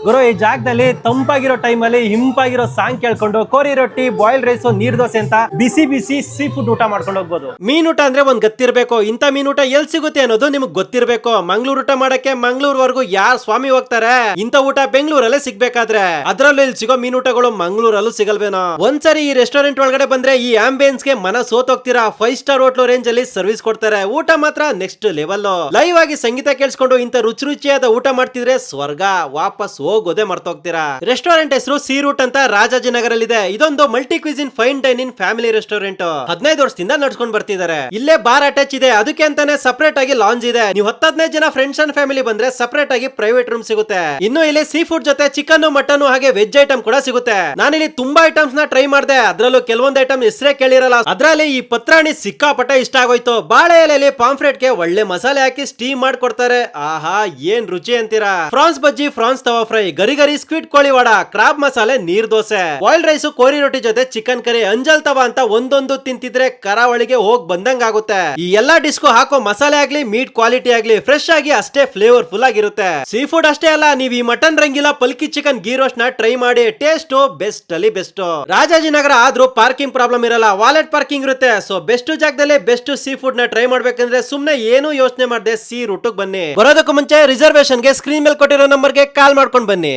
ಗುರು ಈ ಜಾಗದಲ್ಲಿ ತಂಪಾಗಿರೋ ಟೈಮ್ ಅಲ್ಲಿ ಹಿಂಪಾಗಿರೋ ಸಾಂಗ್ ಕೇಳ್ಕೊಂಡು ಕೋರಿ ರೊಟ್ಟಿ ಬಾಯ್ಲ್ ರೈಸ್ ನೀರ್ ದೋಸೆ ಅಂತ ಬಿಸಿ ಬಿಸಿ ಸೀ ಫುಡ್ ಊಟ ಮಾಡ್ಕೊಂಡು ಹೋಗ್ಬೋದು. ಮೀನೂಟ ಅಂದ್ರೆ ಒಂದ್ ಗೊತ್ತಿರ್ಬೇಕು, ಇಂತ ಮೀನೂಟ ಎಲ್ ಸಿಗುತ್ತೆ ಅನ್ನೋದು ನಿಮ್ಗೆ ಗೊತ್ತಿರ್ಬೇಕು. ಮಂಗ್ಳೂರ್ ಊಟ ಮಾಡಕ್ಕೆ ಮಂಗ್ಳೂರ್ವರೆಗೂ ಯಾರ್ ಸ್ವಾಮಿ ಹೋಗ್ತಾರೆ? ಇಂತ ಊಟ ಬೆಂಗಳೂರಲ್ಲೇ ಸಿಗ್ಬೇಕಾದ್ರೆ ಅದ್ರಲ್ಲೂ ಇಲ್ಲಿ ಸಿಗೋ ಮೀನೂಟಗಳು ಮಂಗ್ಳೂರಲ್ಲೂ ಸಿಗಲ್ವೇನೋ. ಒಂದ್ಸರಿ ಈ ರೆಸ್ಟೋರೆಂಟ್ ಒಳಗಡೆ ಬಂದ್ರೆ ಈ ಆಂಬಿಯನ್ಸ್ ಗೆ ಮನ ಸೋತೋಗ್ತೀರಾ. 5 ಸ್ಟಾರ್ ಹೋಟ್ಲು ರೇಂಜ್ ಅಲ್ಲಿ ಸರ್ವಿಸ್ ಕೊಡ್ತಾರೆ. ಊಟ ಮಾತ್ರ ನೆಕ್ಸ್ಟ್ ಲೆವೆಲ್. ಲೈವ್ ಆಗಿ ಸಂಗೀತ ಕೇಳಿಸ್ಕೊಂಡು ಇಂತ ರುಚಿ ರುಚಿಯಾದ ಊಟ ಮಾಡ್ತಿದ್ರೆ ಸ್ವರ್ಗ, ವಾಪಸ್ ಹೋಗೋದೇ ಮರ್ತೋಗ್ತೀರಾ. ರೆಸ್ಟೋರೆಂಟ್ ಹೆಸರು ಸೀ ರೂಟ್ ಅಂತ ರಾಜಾಜಿನಗರಲ್ಲಿದೆ. ಇದೊಂದು multi cuisine fine dining family restaurant. 15 ವರ್ಷದಿಂದ ನಡ್ಸ್ಕೊಂಡ್ ಬರ್ತಿದ್ದಾರೆ. ಇಲ್ಲೇ ಬಾರ್ ಅಟ್ಯಾಚ್ ಇದೆ, ಅದಕ್ಕೆ ಅಂತಾನೆ ಸಪರೇಟ್ ಆಗಿ ಲಾಂಜ್ ಇದೆ. ನೀವು 10-15 ಜನ ಫ್ರೆಂಡ್ಸ್ ಅಂಡ್ ಫ್ಯಾಮಿಲಿ ಬಂದ್ರೆ ಸಪರೇಟ್ ಆಗಿ ಪ್ರೈವೇಟ್ ರೂಮ್ ಸಿಗುತ್ತೆ. ಇನ್ನು ಇಲ್ಲಿ ಸೀ ಫುಡ್ ಜೊತೆ ಚಿಕನ್, ಮಟನ್ ಹಾಗೆ ವೆಜ್ ಐಟಮ್ ಕೂಡ ಸಿಗುತ್ತೆ. ನಾನಿಲ್ಲಿ ತುಂಬಾ ಐಟಮ್ಸ್ ನ ಟ್ರೈ ಮಾಡಿದೆ. ಅದ್ರಲ್ಲೂ ಕೆಲವೊಂದು ಐಟಮ್ ಹೆಸರೇ ಕೇಳಿರಲ್ಲ. ಅದ್ರಲ್ಲಿ ಈ ಪತ್ರಾಣಿ ಸಿಕ್ಕಾಪಟ್ಟೆ ಇಷ್ಟ ಆಗೋಯ್ತು. ಬಾಳೆ ಎಲೆಯಲ್ಲಿ ಪಾಂಫ್ರೆಟ್ ಗೆ ಒಳ್ಳೆ ಮಸಾಲೆ ಹಾಕಿ ಸ್ಟೀಮ್ ಮಾಡ್ಕೊಡ್ತಾರೆ. ಆಹಾ ಏನ್ ರುಚಿ ಅಂತೀರಾ. ಫ್ರಾನ್ಸ್ ಬಜ್ಜಿ, ಫ್ರಾನ್ಸ್ ತವಾ ಫ್ರೈ, ಗರಿ ಗರಿ ಸ್ಕ್ವಿಡ್ ಕೋಳಿ ವಡ, ಕ್ರಾಬ್ ಮಸಾಲೆ, ನೀರ್ ದೋಸೆ, ಬಾಯ್ಲ್ ರೈಸ್, ಕೋರಿ ರೊಟ್ಟಿ ಜೊತೆ ಚಿಕನ್ ಕರಿ, ಅಂಜಲ್ ತವಾ ಅಂತ ಒಂದೊಂದು ತಿಂತಿದ್ರೆ ಕರಾವಳಿಗೆ ಹೋಗ್ ಬಂದಂಗ ಆಗುತ್ತೆ. ಈ ಎಲ್ಲಾ ಡಿಸ್ಕು ಹಾಕೋ ಮಸಾಲೆ ಆಗ್ಲಿ, ಮೀಟ್ ಕ್ವಾಲಿಟಿ ಆಗ್ಲಿ ಫ್ರೆಶ್ ಆಗಿ ಅಷ್ಟೇ ಫ್ಲೇವರ್ಫುಲ್ ಆಗಿರುತ್ತೆ. ಸೀ ಫುಡ್ ಅಷ್ಟೇ ಅಲ್ಲ, ನೀವು ಈ ಮಟನ್ ರಂಗಿಲ್ಲ ಪಲ್ಕಿ ಚಿಕನ್ ಗೀ ರೋಸ್ಟ್ ನ ಟ್ರೈ ಮಾಡಿ. ಟೇಸ್ಟ್ ಬೆಸ್ಟ್ ಅಲ್ಲಿ ಬೆಸ್ಟ್. ರಾಜಾಜಿನಗರ ಆದ್ರೂ ಪಾರ್ಕಿಂಗ್ ಪ್ರಾಬ್ಲಮ್ ಇರಲ್ಲ, ವಾಲೆಟ್ ಪಾರ್ಕಿಂಗ್ ಇರುತ್ತೆ. ಸೊ ಬೆಸ್ಟ್ ಜಾಗದಲ್ಲಿ ಬೆಸ್ಟ್ ಸೀ ಫುಡ್ ನ ಟ್ರೈ ಮಾಡ್ಬೇಕಂದ್ರೆ ಸುಮ್ನೆ ಏನು ಯೋಚನೆ ಮಾಡದೆ ಸೀ ರೂಟ್ ಬನ್ನಿ. ಬರೋದಕ್ಕೂ ಮುಂಚೆ ರಿಸರ್ವೇಶನ್ ಗೆ ಸ್ಕ್ರೀನ್ ಮೇಲೆ ಕೊಟ್ಟಿರೋ ನಂಬರ್ ಗೆ ಕಾಲ್ ಮಾಡ್ಕೊಂಡು ಬನ್ನಿ.